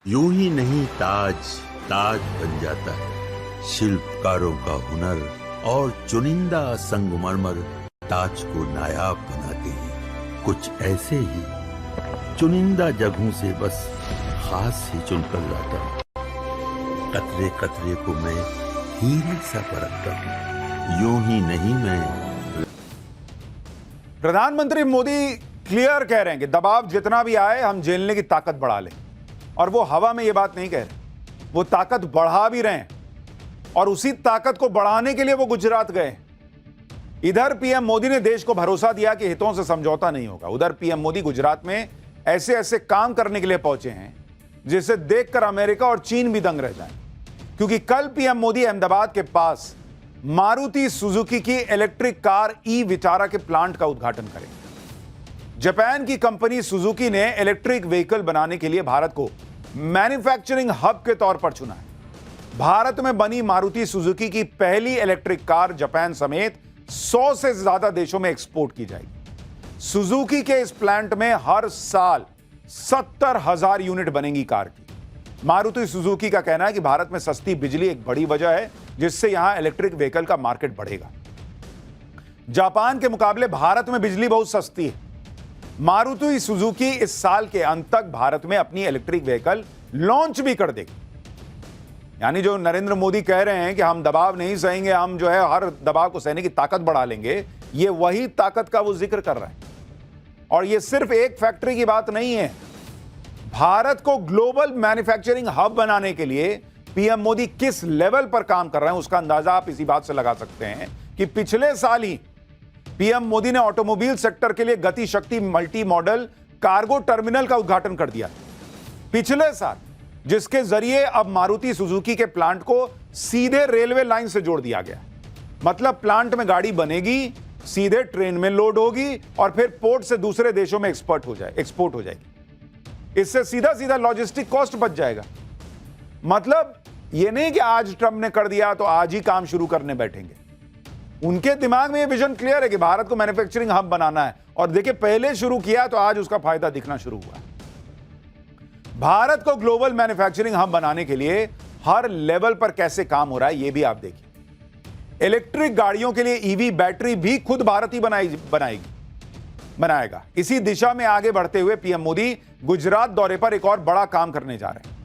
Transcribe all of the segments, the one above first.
यूं ही नहीं ताज ताज बन जाता है। शिल्पकारों का हुनर और चुनिंदा संगमरमर ताज को नायाब बनाते हैं। कुछ ऐसे ही चुनिंदा जगहों से बस खास ही चुनकर लाता हूँ। कतरे कतरे को मैं हीरे सा परखता हूँ। यूं ही नहीं मैं। प्रधानमंत्री मोदी क्लियर कह रहे हैं कि दबाव जितना भी आए हम झेलने की ताकत बढ़ा लें। और वो हवा में ये बात नहीं कह रहे, वो ताकत बढ़ा भी रहे हैं। और उसी ताकत को बढ़ाने के लिए वो गुजरात गए। इधर पीएम मोदी ने देश को भरोसा दिया कि हितों से समझौता नहीं होगा। उधर पीएम मोदी गुजरात में ऐसे ऐसे काम करने के लिए पहुंचे हैं जिसे देखकर अमेरिका और चीन भी दंग रह जाए। क्योंकि कल पीएम मोदी अहमदाबाद के पास मारुति सुजुकी की इलेक्ट्रिक कार ई विटारा के प्लांट का उद्घाटन करेंगे। जापान की कंपनी सुजुकी ने इलेक्ट्रिक व्हीकल बनाने के लिए भारत को मैन्युफैक्चरिंग हब के तौर पर चुना है। भारत में बनी मारुति सुजुकी की पहली इलेक्ट्रिक कार जापान समेत 100 से ज्यादा देशों में एक्सपोर्ट की जाएगी। सुजुकी के इस प्लांट में हर साल 70,000 यूनिट बनेंगी कार की। मारुति सुजुकी का कहना है कि भारत में सस्ती बिजली एक बड़ी वजह है जिससे यहां इलेक्ट्रिक व्हीकल का मार्केट बढ़ेगा। जापान के मुकाबले भारत में बिजली बहुत सस्ती है। मारुति सुजुकी इस साल के अंत तक भारत में अपनी इलेक्ट्रिक व्हीकल लॉन्च भी कर देगी। यानी जो नरेंद्र मोदी कह रहे हैं कि हम दबाव नहीं सहेंगे, हम जो है हर दबाव को सहने की ताकत बढ़ा लेंगे, ये वही ताकत का वो जिक्र कर रहे हैं। और ये सिर्फ एक फैक्ट्री की बात नहीं है। भारत को ग्लोबल मैन्युफैक्चरिंग हब बनाने के लिए पीएम मोदी किस लेवल पर काम कर रहे हैं उसका अंदाजा आप इसी बात से लगा सकते हैं कि पिछले साल ही पीएम मोदी ने ऑटोमोबाइल सेक्टर के लिए गति शक्ति मल्टी मॉडल कार्गो टर्मिनल का उद्घाटन कर दिया पिछले साल, जिसके जरिए अब मारुति सुजुकी के प्लांट को सीधे रेलवे लाइन से जोड़ दिया गया। मतलब प्लांट में गाड़ी बनेगी, सीधे ट्रेन में लोड होगी और फिर पोर्ट से दूसरे देशों में एक्सपोर्ट हो जाएगी। इससे सीधा सीधा लॉजिस्टिक कॉस्ट बच जाएगा। मतलब यह नहीं कि आज ट्रंप ने कर दिया तो आज ही काम शुरू करने बैठेंगे। उनके दिमाग में यह विजन क्लियर है कि भारत को मैन्युफैक्चरिंग हब बनाना है। और देखिए, पहले शुरू किया तो आज उसका फायदा दिखना शुरू हुआ। भारत को ग्लोबल मैन्युफैक्चरिंग हब बनाने के लिए हर लेवल पर कैसे काम हो रहा है यह भी आप देखिए। इलेक्ट्रिक गाड़ियों के लिए ईवी बैटरी भी खुद भारत ही बनाएगा। इसी दिशा में आगे बढ़ते हुए पीएम मोदी गुजरात दौरे पर एक और बड़ा काम करने जा रहे हैं।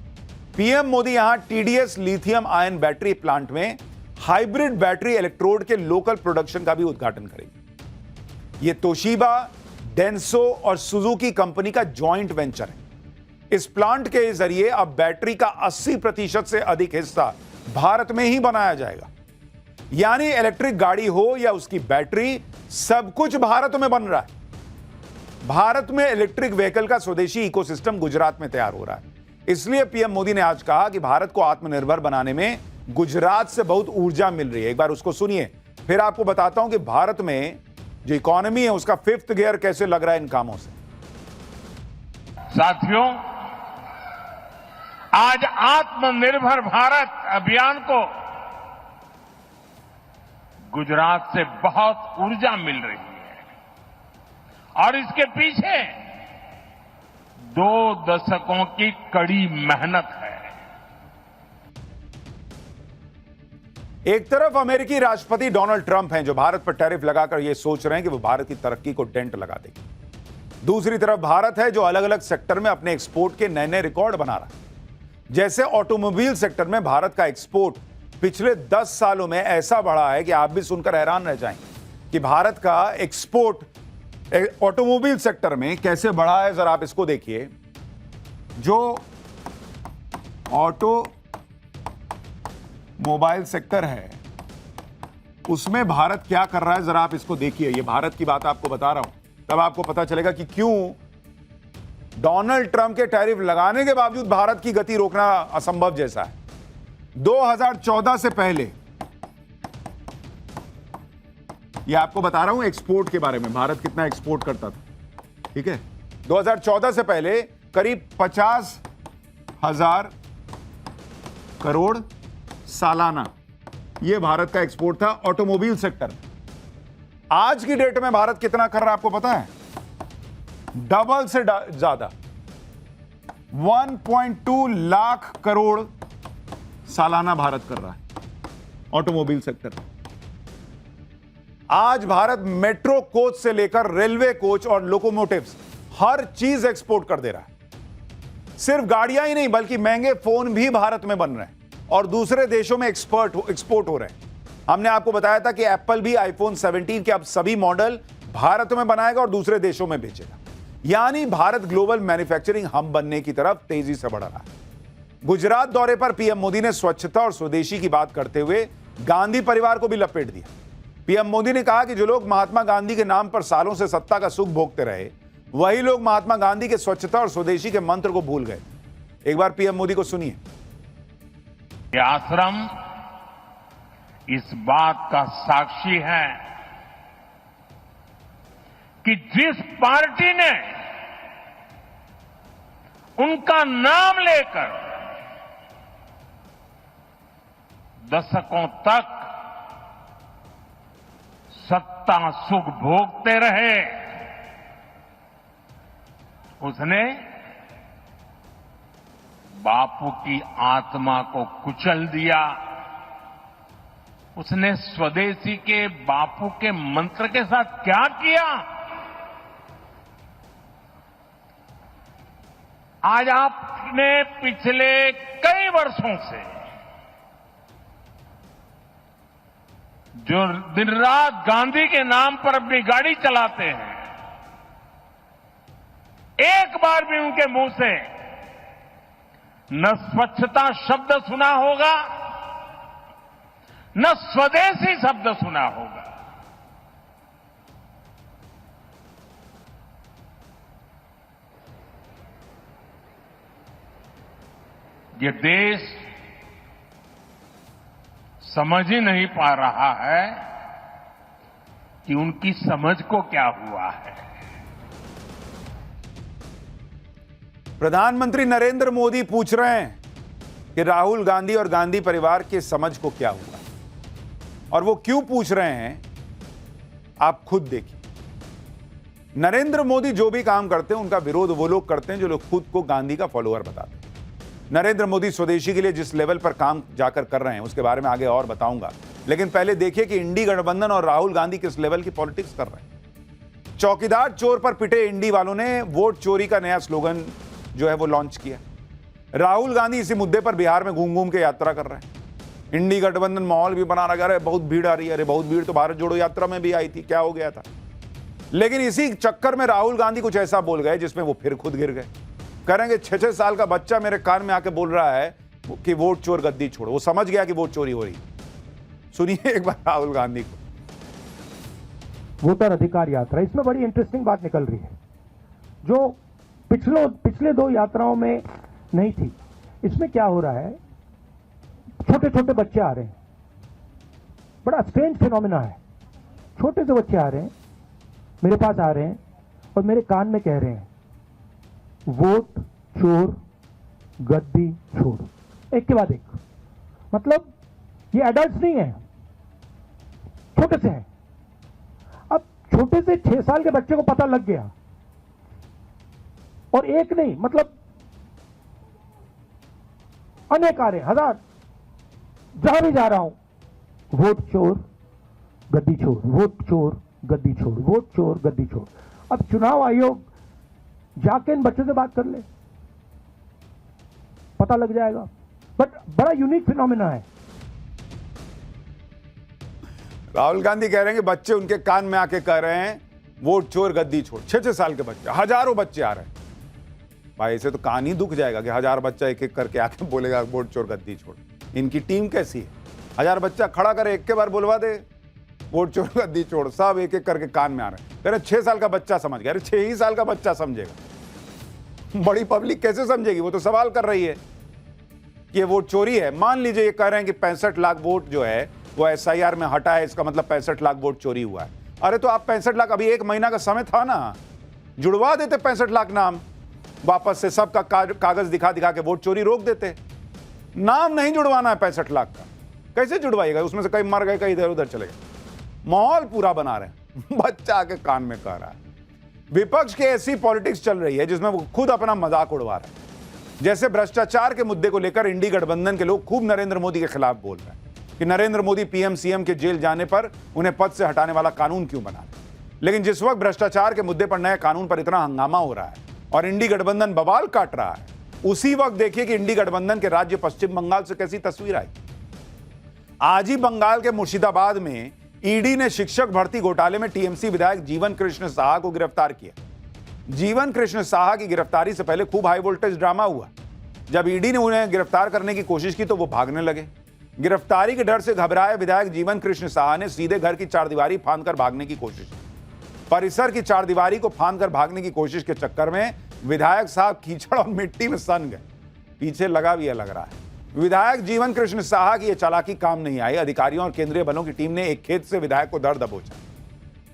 पीएम मोदी यहां TDS lithium ion battery plant में हाइब्रिड बैटरी इलेक्ट्रोड के लोकल प्रोडक्शन का भी उद्घाटन करेंगे। यह तोशिबा, डेंसो और सुजुकी कंपनी का जॉइंट वेंचर है। इस प्लांट के जरिए अब बैटरी का 80% से अधिक हिस्सा भारत में ही बनाया जाएगा। यानी इलेक्ट्रिक गाड़ी हो या उसकी बैटरी, सब कुछ भारत में बन रहा है। भारत में इलेक्ट्रिक व्हीकल का स्वदेशी इकोसिस्टम गुजरात में तैयार हो रहा है। इसलिए पीएम मोदी ने आज कहा कि भारत को आत्मनिर्भर बनाने में गुजरात से बहुत ऊर्जा मिल रही है। एक बार उसको सुनिए, फिर आपको बताता हूं कि भारत में जो इकोनॉमी है उसका 5th गियर कैसे लग रहा है इन कामों से। साथियों, आज आत्मनिर्भर भारत अभियान को गुजरात से बहुत ऊर्जा मिल रही है और इसके पीछे 2 दशकों की कड़ी मेहनत है। एक तरफ अमेरिकी राष्ट्रपति डोनाल्ड ट्रंप हैं जो भारत पर टैरिफ लगाकर यह सोच रहे हैं कि वो भारत की तरक्की को डेंट लगा देंगे। दूसरी तरफ भारत है जो अलग अलग सेक्टर में अपने एक्सपोर्ट के नए नए रिकॉर्ड बना रहा है। जैसे ऑटोमोबाइल सेक्टर में भारत का एक्सपोर्ट पिछले 10 सालों में ऐसा बढ़ा है कि आप भी सुनकर हैरान रह जाएंगे कि भारत का एक्सपोर्ट ऑटोमोबाइल सेक्टर में कैसे बढ़ा है। जरा आप इसको देखिए। जो ऑटो मोबाइल सेक्टर है उसमें भारत क्या कर रहा है, जरा आप इसको देखिए। ये भारत की बात आपको बता रहा हूं, तब आपको पता चलेगा कि क्यों डोनाल्ड ट्रंप के टैरिफ लगाने के बावजूद भारत की गति रोकना असंभव जैसा है। 2014 से पहले, ये आपको बता रहा हूं एक्सपोर्ट के बारे में, भारत कितना एक्सपोर्ट करता था। ठीक है, 2014 से पहले करीब 50,000 करोड़ सालाना ये भारत का एक्सपोर्ट था ऑटोमोबाइल सेक्टर। आज की डेट में भारत कितना कर रहा है आपको पता है? डबल से ज्यादा। 1.2 लाख करोड़ सालाना भारत कर रहा है ऑटोमोबाइल सेक्टर। आज भारत मेट्रो कोच से लेकर रेलवे कोच और लोकोमोटिव्स हर चीज एक्सपोर्ट कर दे रहा है। सिर्फ गाड़ियां ही नहीं बल्कि महंगे फोन भी भारत में बन रहे हैं और दूसरे देशों में एक्सपोर्ट हो रहे हैं। हमने आपको बताया था कि एप्पल भी आईफोन 17 के अब सभी मॉडल भारत में बनाएगा और दूसरे देशों में बेचेगा। यानी भारत ग्लोबल मैन्युफैक्चरिंग हब बनने की तरफ तेजी से बढ़ रहा है। गुजरात दौरे पर पीएम मोदी ने स्वच्छता और स्वदेशी की बात करते हुए गांधी परिवार को भी लपेट दिया। पीएम मोदी ने कहा कि जो लोग महात्मा गांधी के नाम पर सालों से सत्ता का सुख भोगते रहे, वही लोग महात्मा गांधी के स्वच्छता और स्वदेशी के मंत्र को भूल गए। एक बार पीएम मोदी को सुनिए। ये आश्रम इस बात का साक्षी है कि जिस पार्टी ने उनका नाम लेकर दशकों तक सत्ता सुख भोगते रहे, उसने बापू की आत्मा को कुचल दिया। उसने स्वदेशी के बापू के मंत्र के साथ क्या किया? आज आपने पिछले कई वर्षों से जो दिन रात गांधी के नाम पर अपनी गाड़ी चलाते हैं, एक बार भी उनके मुंह से न स्वच्छता शब्द सुना होगा, न स्वदेशी शब्द सुना होगा। ये देश समझ ही नहीं पा रहा है कि उनकी समझ को क्या हुआ है। प्रधानमंत्री नरेंद्र मोदी पूछ रहे हैं कि राहुल गांधी और गांधी परिवार के समझ को क्या हुआ, और वो क्यों पूछ रहे हैं आप खुद देखिए। नरेंद्र मोदी जो भी काम करते हैं उनका विरोध वो लोग करते हैं जो लोग खुद को गांधी का फॉलोअर बताते हैं। नरेंद्र मोदी स्वदेशी के लिए जिस लेवल पर काम जाकर कर रहे हैं उसके बारे में आगे और बताऊंगा, लेकिन पहले देखिए कि इंडी गठबंधन और राहुल गांधी किस लेवल की पॉलिटिक्स कर रहे हैं। चौकीदार चोर पर पिटे इंडी वालों ने वोट चोरी का नया स्लोगन जो है वो लॉन्च किया। राहुल गांधी इसी मुद्दे पर बिहार में घूम घूम के यात्रा कर रहे हैं। इंडी गठबंधन माहौल भी बना रहा है, बहुत भीड़ आ रही है। अरे बहुत भीड़ तो भारत जोड़ो यात्रा में भी आई थी, क्या हो गया था। लेकिन इसी चक्कर में राहुल गांधी कुछ ऐसा बोल गए जिसमें वो फिर खुद गिर गए। करेंगे 6-6 साल का बच्चा मेरे कान में आके बोल रहा है कि वोट चोर गद्दी छोड़ो। वो समझ गया कि वोट चोरी हो रही। सुनिए एक बार राहुल गांधी को। वोटर अधिकार यात्रा, इसमें बड़ी इंटरेस्टिंग बात निकल रही है जो पिछले 2 यात्राओं में नहीं थी। इसमें क्या हो रहा है, छोटे छोटे बच्चे आ रहे हैं, बड़ा स्ट्रेंज फिनोमिना है। छोटे से बच्चे आ रहे हैं, मेरे पास आ रहे हैं और मेरे कान में कह रहे हैं वोट चोर गद्दी छोड़, एक के बाद एक। मतलब ये एडल्ट्स नहीं है, छोटे से हैं। अब छोटे से 6 साल के बच्चे को पता लग गया, और एक नहीं मतलब अनेक आ रहे, हजार, जहां भी जा रहा हूं वोट चोर गद्दी छोड़, वोट चोर गद्दी छोड़, वोट चोर गद्दी छोड़। अब चुनाव आयोग जाके इन बच्चों से बात कर ले, पता लग जाएगा। बट बड़ा यूनिक फिनोमिना है। राहुल गांधी कह रहे हैं कि बच्चे उनके कान में आके कह रहे हैं वोट चोर गद्दी छोड़। 6-6 साल के बच्चे, हजारों बच्चे आ रहे हैं। भाई ऐसे तो कान ही दुख जाएगा कि 1000 बच्चा एक एक करके आके बोलेगा वोट चोर गद्दी छोड़। इनकी टीम कैसी है, 1000 बच्चा खड़ा करे, एक के बार बुलवा दे वोट चोर गद्दी छोड़, सब एक एक करके कान में आ रहे हैं। कह रहे 6 साल का बच्चा समझ गया। अरे 6 ही साल का बच्चा समझेगा, बड़ी पब्लिक कैसे समझेगी। वो तो सवाल कर रही है कि ये वोट चोरी है। मान लीजिए ये कह रहे हैं कि 65 लाख वोट जो है वो SIR में हटा है, इसका मतलब 65 लाख वोट चोरी हुआ है। अरे तो आप 65 लाख, अभी 1 महीना का समय था ना, जुड़वा देते 65 लाख नाम वापस से, सबका कागज दिखा दिखा के वोट चोरी रोक देते। नाम नहीं जुड़वाना है 65 लाख का, कैसे जुड़वाइएगा। उसमें से कई मर गए, कई इधर उधर चले गए। माहौल पूरा बना रहे हैं, बच्चा आके कान में कह रहा है। विपक्ष की ऐसी पॉलिटिक्स चल रही है जिसमें वो खुद अपना मजाक उड़वा रहे हैं। जैसे भ्रष्टाचार के मुद्दे को लेकर इंडी गठबंधन के लोग खूब नरेंद्र मोदी के खिलाफ बोल रहे हैं कि नरेंद्र मोदी पीएम सीएम के जेल जाने पर उन्हें पद से हटाने वाला कानून क्यों बना रहे। लेकिन जिस वक्त भ्रष्टाचार के मुद्दे पर नए कानून पर इतना हंगामा हो रहा है और इंडी गठबंधन बवाल काट रहा है, उसी वक्त देखिए कि इंडी गठबंधन के राज्य पश्चिम बंगाल से कैसी तस्वीर आई। आज ही बंगाल के मुर्शिदाबाद में ईडी ने शिक्षक भर्ती घोटाले में टीएमसी विधायक जीवन कृष्ण साहा को गिरफ्तार किया। जीवन कृष्ण साहा की गिरफ्तारी से पहले खूब हाई वोल्टेज ड्रामा हुआ। जब ईडी ने उन्हें गिरफ्तार करने की कोशिश की तो वो भागने लगे। गिरफ्तारी के डर से घबराए विधायक जीवन कृष्ण साहा ने सीधे घर की चारदीवारी फांदकर भागने की कोशिश की। परिसर की चारदीवारी को फांदकर भागने की कोशिश के चक्कर में विधायक साहब कीचड़ और मिट्टी में सन गए। पीछे लगा भी लग रहा है। विधायक जीवन कृष्ण साहा की यह चालाकी काम नहीं आई। अधिकारियों और केंद्रीय बलों की टीम ने एक खेत से विधायक को धर दबोचा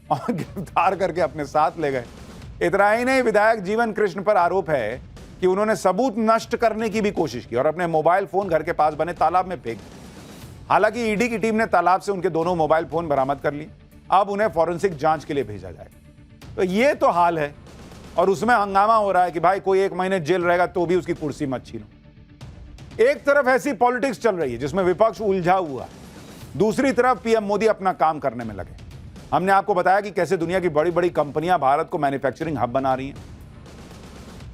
और गिरफ्तार करके अपने साथ ले गए। इतना ही नहीं, विधायक जीवन कृष्ण पर आरोप है कि उन्होंने सबूत नष्ट करने की भी कोशिश की और अपने मोबाइल फोन घर के पास बने तालाब में फेंक दिए। हालांकि ईडी की टीम ने तालाब से उनके दोनों मोबाइल फोन बरामद कर लिए। अब उन्हें फॉरेंसिक जांच के लिए भेजा जाएगा। तो ये तो हाल है और उसमें हंगामा हो रहा है कि भाई कोई 1 महीने जेल रहेगा तो भी उसकी कुर्सी मत छीनो। एक तरफ ऐसी पॉलिटिक्स चल रही है जिसमें विपक्ष उलझा हुआ, दूसरी तरफ पीएम मोदी अपना काम करने में लगे। हमने आपको बताया कि कैसे दुनिया की बड़ी बड़ी कंपनियां भारत को मैन्युफैक्चरिंग हब बना रही हैं।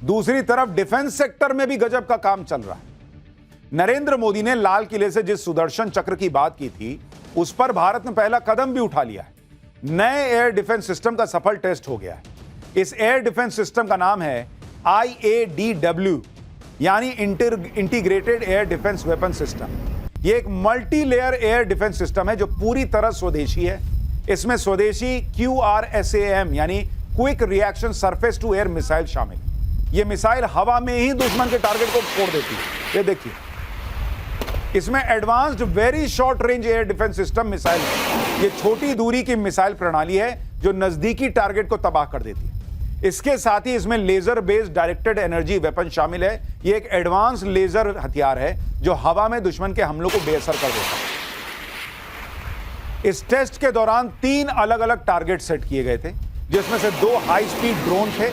दूसरी तरफ डिफेंस सेक्टर में भी गजब का काम चल रहा है। नरेंद्र मोदी ने लाल किले से जिस सुदर्शन चक्र की बात की थी उस पर भारत ने पहला कदम भी उठा लिया है। नए एयर डिफेंस सिस्टम का सफल टेस्ट हो गया है। इस एयर डिफेंस सिस्टम का नाम है IADW यानी integrated air defence weapon system. यह एक multi layer air defence system है जो पूरी तरह स्वदेशी है। इसमें स्वदेशी QRSAM यानी quick reaction surface to air missile शामिल है। यह मिसाइल हवा में ही दुश्मन के टारगेट को फोड़ देती है। ये देखिए, इसमें advanced very short range air defence system missile है। यह छोटी दूरी की मिसाइल प्रणाली है जो नजदीकी टारगेट को तबाह कर देती है। इसके साथ ही इसमें laser based directed energy weapon शामिल है। यह एक एडवांस लेजर हथियार है जो हवा में दुश्मन के हमलों को बेअसर कर देता है। इस टेस्ट के दौरान 3 अलग अलग टारगेट सेट किए गए थे, जिसमें से 2 हाई स्पीड ड्रोन थे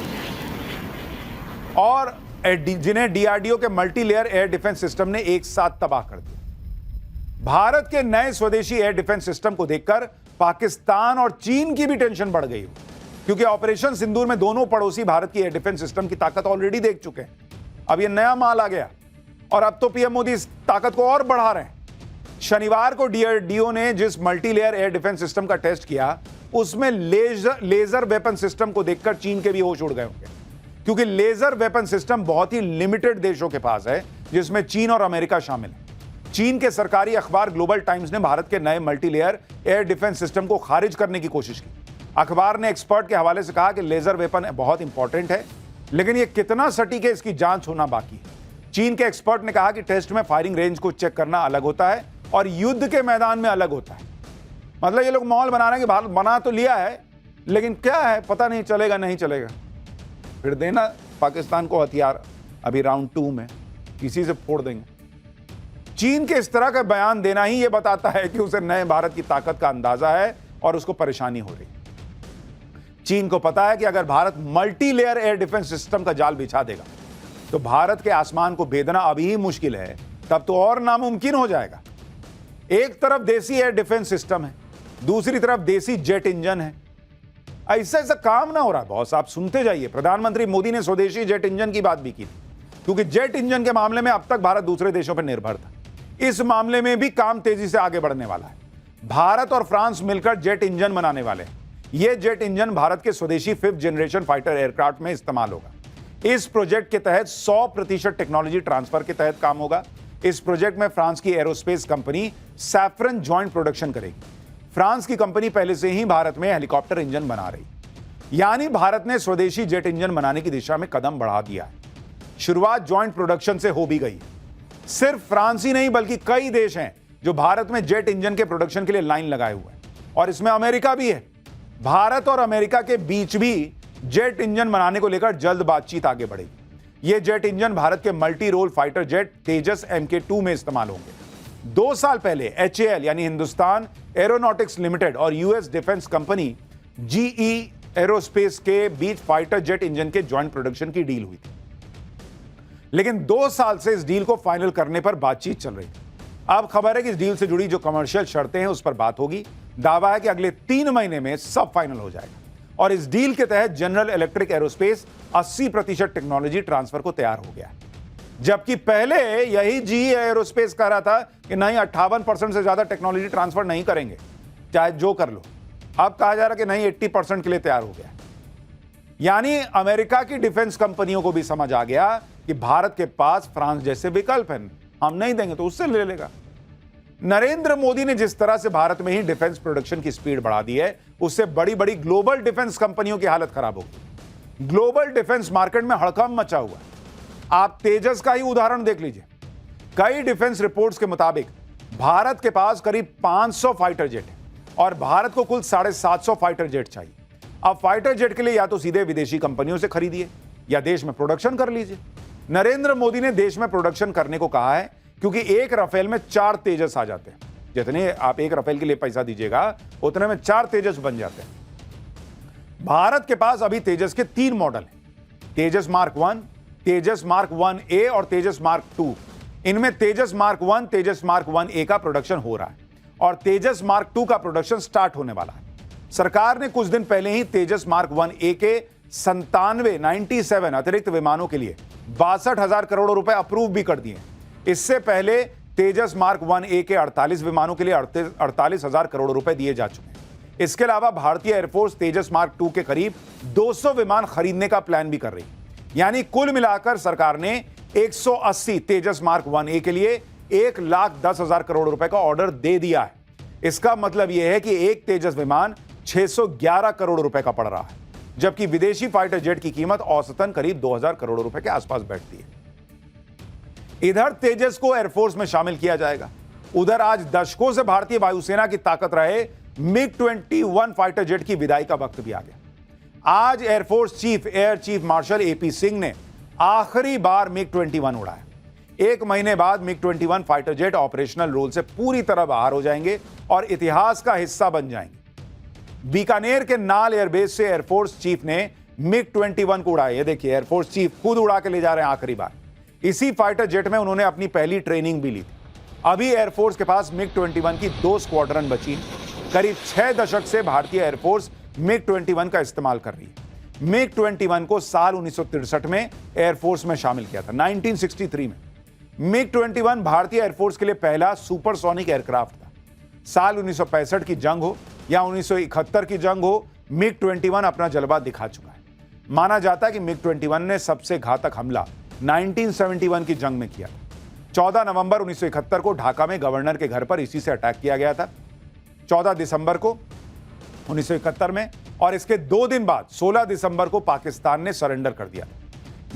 और जिन्हें DRDO के multi layer air defence system ने एक साथ तबाह कर दिया। भारत के नए स्वदेशी एयर डिफेंस सिस्टम को देखकर पाकिस्तान और चीन की भी टेंशन बढ़ गई, क्योंकि ऑपरेशन सिंदूर में दोनों पड़ोसी भारत की एयर डिफेंस सिस्टम की ताकत ऑलरेडी देख चुके हैं। अब यह नया माल आ गया और अब तो पीएम मोदी इस ताकत को और बढ़ा रहे हैं। शनिवार को DRDO ने जिस multi layer air defence system का टेस्ट किया उसमें लेजर वेपन सिस्टम को देखकर चीन के भी होश उड़ गए होंगे, क्योंकि लेजर वेपन सिस्टम बहुत ही लिमिटेड देशों के पास है, जिसमें चीन और अमेरिका शामिल है। चीन के सरकारी अखबार ग्लोबल टाइम्स ने भारत के नए multi layer air defence system को खारिज करने की कोशिश की। अखबार ने एक्सपर्ट के हवाले से कहा कि लेजर वेपन बहुत इंपॉर्टेंट है, लेकिन यह कितना सटीक है इसकी जांच होना बाकी है। चीन के एक्सपर्ट ने कहा कि टेस्ट में फायरिंग रेंज को चेक करना अलग होता है और युद्ध के मैदान में अलग होता है। मतलब ये लोग माहौल बना रहे हैं कि भारत बना तो लिया है, लेकिन क्या है पता नहीं चलेगा, नहीं चलेगा। फिर देना पाकिस्तान को हथियार, अभी राउंड 2 में किसी से फोड़ देंगे। चीन के इस तरह का बयान देना ही यह बताता है कि उसे नए भारत की ताकत का अंदाजा है और उसको परेशानी हो रही है। चीन को पता है कि अगर Bharat multi layer air defence system का जाल बिछा देगा तो भारत के आसमान को भेदना अभी ही मुश्किल है, तब तो और नामुमकिन हो जाएगा। एक तरफ देसी एयर डिफेंस सिस्टम है, दूसरी तरफ देसी जेट इंजन है। ऐसा काम ना हो रहा बॉस, आप सुनते जाइए। प्रधानमंत्री मोदी ने स्वदेशी जेट इंजन की बात भी की थी, क्योंकि जेट इंजन के मामले में अब तक भारत दूसरे देशों पर निर्भर था। इस मामले में भी काम तेजी से आगे बढ़ने वाला है। भारत और फ्रांस मिलकर जेट इंजन बनाने वाले हैं। यह जेट इंजन भारत के स्वदेशी 5th जनरेशन फाइटर एयरक्राफ्ट में इस्तेमाल होगा। इस प्रोजेक्ट के तहत 100% टेक्नोलॉजी ट्रांसफर के तहत काम होगा। इस प्रोजेक्ट में फ्रांस की aerospace company saffron joint production करेगी। फ्रांस की कंपनी पहले से ही भारत में हेलीकॉप्टर इंजन बना रही, यानी भारत ने स्वदेशी जेट इंजन बनाने की दिशा में कदम बढ़ा दिया है। शुरुआत जॉइंट प्रोडक्शन से हो भी गई। सिर्फ फ्रांस ही नहीं बल्कि कई देश हैं जो भारत में जेट इंजन के प्रोडक्शन के लिए लाइन लगाए हुए हैं, और इसमें अमेरिका भी है। भारत और अमेरिका के बीच भी जेट इंजन बनाने को लेकर जल्द बातचीत आगे बढ़ेगी। यह जेट इंजन भारत के मल्टी रोल फाइटर जेट तेजस MK2 में इस्तेमाल होंगे। 2 साल पहले HAL यानी हिंदुस्तान एरोनॉटिक्स लिमिटेड और US defence company GE aerospace के बीच फाइटर जेट इंजन के ज्वाइंट प्रोडक्शन की डील हुई थी। लेकिन 2 साल से इस डील को फाइनल करने पर बातचीत चल रही थी। अब खबर है कि इस डील से जुड़ी जो कमर्शियल शर्तें हैं उस पर बात होगी। दावा है कि अगले 3 महीने में सब फाइनल हो जाएगा और इस डील के तहत general electric aerospace 80% technology transfer को तैयार हो गया है, जबकि पहले यही जीई एरोस्पेस कह रहा था कि नहीं 58% से ज्यादा टेक्नोलॉजी ट्रांसफर नहीं करेंगे, चाहे जो कर लो। अब कहा जा रहा कि नहीं 80% के लिए तैयार हो गया। यानी अमेरिका की डिफेंस कंपनियों को भी समझ आ गया कि भारत के पास फ्रांस जैसे विकल्प हैं, हम नहीं देंगे तो उससे ले लेगा। नरेंद्र मोदी ने जिस तरह से भारत में ही डिफेंस प्रोडक्शन की स्पीड बढ़ा दी है, उससे बड़ी बड़ी ग्लोबल डिफेंस कंपनियों की हालत खराब होगी। ग्लोबल डिफेंस मार्केट में हड़कंप मचा हुआ है। आप तेजस का ही उदाहरण देख लीजिए। कई डिफेंस रिपोर्ट्स के मुताबिक भारत के पास करीब 500 फाइटर जेट है और भारत को कुल 750 फाइटर जेट चाहिए। अब फाइटर जेट के लिए या तो सीधे विदेशी कंपनियों से खरीदिए या देश में प्रोडक्शन कर लीजिए। नरेंद्र मोदी ने देश में प्रोडक्शन करने को कहा है, क्योंकि एक राफेल में 4 तेजस आ जाते हैं। जितने आप एक राफेल के लिए पैसा दीजिएगा उतने में 4 तेजस बन जाते हैं। भारत के पास अभी तेजस के 3 मॉडल हैं, तेजस मार्क 1, तेजस मार्क 1A और तेजस मार्क 2। इनमें तेजस मार्क 1, तेजस मार्क 1A का प्रोडक्शन हो रहा है और तेजस मार्क 2 का प्रोडक्शन स्टार्ट होने वाला है। सरकार ने कुछ दिन पहले ही तेजस मार्क 1A के 97 अतिरिक्त विमानों के लिए 62,000 करोड़ रुपए अप्रूव भी कर दिए। इससे पहले तेजस मार्क 1A के 48 विमानों के लिए 48,000 करोड़ रुपए दिए जा चुके हैं। इसके अलावा भारतीय एयरफोर्स तेजस मार्क 2 के करीब 200 विमान खरीदने का प्लान भी कर रही है। यानी कुल मिलाकर सरकार ने 180 तेजस मार्क 1A के लिए 1,10,000 करोड़ रुपए का ऑर्डर दे दिया है। इसका मतलब यह है कि एक तेजस विमान 611 करोड़ रुपए का पड़ रहा है, जबकि विदेशी फाइटर जेट की कीमत औसतन करीब 2,000 करोड़ रुपए के आसपास बैठती है। इधर तेजस को एयरफोर्स में शामिल किया जाएगा, उधर आज दशकों से भारतीय वायुसेना की ताकत रहे MiG-21 फाइटर जेट की विदाई का वक्त भी आ गया। आज air force chief air chief marshal AP Singh ने आखिरी बार MiG-21 उड़ाया। 1 महीने बाद MiG-21 fighter jet operational role से पूरी तरह बाहर हो जाएंगे और इतिहास का हिस्सा बन जाएंगे। बीकानेर के नाल एयरबेस से एयरफोर्स चीफ ने MiG-21 को उड़ाया। ये देखिए, एयरफोर्स चीफ खुद उड़ा के ले जा रहे हैं आखिरी बार। इसी फाइटर जेट में उन्होंने अपनी पहली ट्रेनिंग भी ली थी। अभी एयरफोर्स के पास MiG-21 की 2 स्क्वाड्रन बची हैं। करीब 6 दशक से भारतीय एयरफोर्स MiG-21 का इस्तेमाल कर रही है। MiG-21 को साल 1963 में एयरफोर्स में शामिल किया था, 1963 में। MiG-21 भारतीय एयरफोर्स के लिए पहला सुपरसोनिक एयरक्राफ्ट था। साल 1965 की जंग हो या 1971 की जंग हो, MiG-21 अपना जलवा दिखा चुका है। माना जाता है कि MiG-21 ने सबसे घातक हमला 1971 की जंग में किया था। 14 नवंबर 1971 को ढाका में गवर्नर के घर पर इसी से अटैक किया गया था, 14 दिसंबर को 1971 में, और इसके 2 दिन बाद 16 दिसंबर को पाकिस्तान ने सरेंडर कर दिया।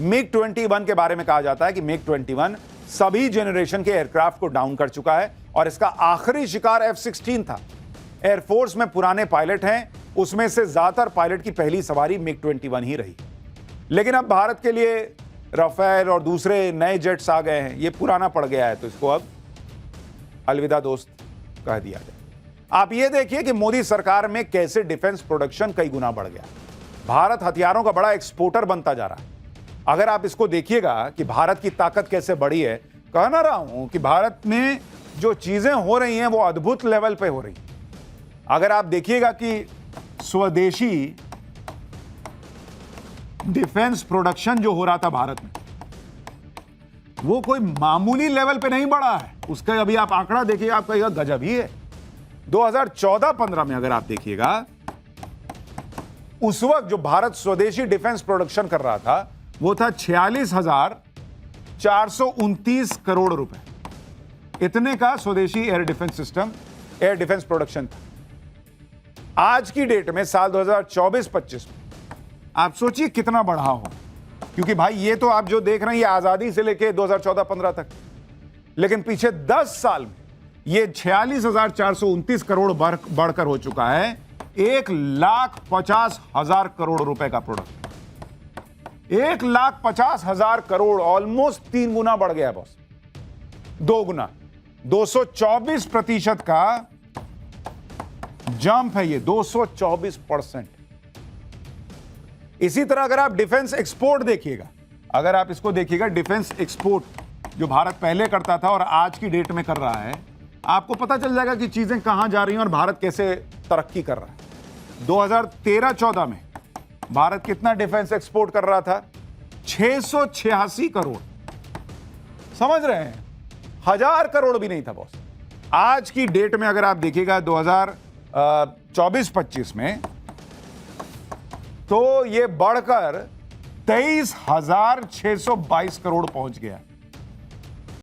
MiG-21 के बारे में कहा जाता है कि MiG-21 सभी जेनरेशन के एयरक्राफ्ट को डाउन कर चुका है और इसका आखिरी शिकार F-16 था। एयरफोर्स में पुराने पायलट हैं, उसमें से ज्यादातर पायलट की पहली सवारी MiG-21 ही रही। लेकिन अब भारत के लिए राफेल और दूसरे नए जेट्स आ गए हैं, ये पुराना पड़ गया है, तो इसको अब अलविदा दोस्त कह दिया जाए। आप ये देखिए कि मोदी सरकार में कैसे डिफेंस प्रोडक्शन कई गुना बढ़ गया। भारत हथियारों का बड़ा एक्सपोर्टर बनता जा रहा है। अगर आप इसको देखिएगा कि भारत की ताकत कैसे बढ़ी है, कह ना रहा हूं कि भारत में जो चीजें हो रही हैं वो अद्भुत लेवल पे हो रही हैं। अगर आप देखिएगा कि स्वदेशी डिफेंस प्रोडक्शन जो हो रहा था भारत में, वो कोई मामूली लेवल पे नहीं बढ़ा है। उसका अभी आप आंकड़ा देखिएगा, आप कहिएगा गजब ही है। 2014-15 में अगर आप देखिएगा, उस वक्त जो भारत स्वदेशी डिफेंस प्रोडक्शन कर रहा था वो था 46,429 करोड़ रुपए। इतने का स्वदेशी air defence system, air defence production था। आज की डेट में साल 2024-25 में आप सोचिए कितना बढ़ा हो, क्योंकि भाई ये तो आप जो देख रहे हैं ये आजादी से लेके 2014-15 तक, लेकिन पीछे 10 साल में ये 46,429 करोड़ बढ़कर हो चुका है 1,50,000 करोड़ रुपए का प्रोडक्ट। 1,50,000 करोड़, ऑलमोस्ट 3 गुना बढ़ गया है बॉस, 2 गुना, 224% का जंप है ये, 224%। इसी तरह अगर आप डिफेंस एक्सपोर्ट देखिएगा, अगर आप इसको देखिएगा, डिफेंस एक्सपोर्ट जो भारत पहले करता था और आज की डेट में कर रहा है, आपको पता चल जाएगा कि चीजें कहां जा रही हैं और भारत कैसे तरक्की कर रहा है। 2013-14 में भारत कितना डिफेंस एक्सपोर्ट कर रहा था? 686 करोड़। समझ रहे हैं? 1000 करोड़ भी नहीं था बॉस। आज की डेट में अगर आप देखिएगा 2024-25 में, तो ये बढ़कर 23,622 करोड़ पहुंच गया।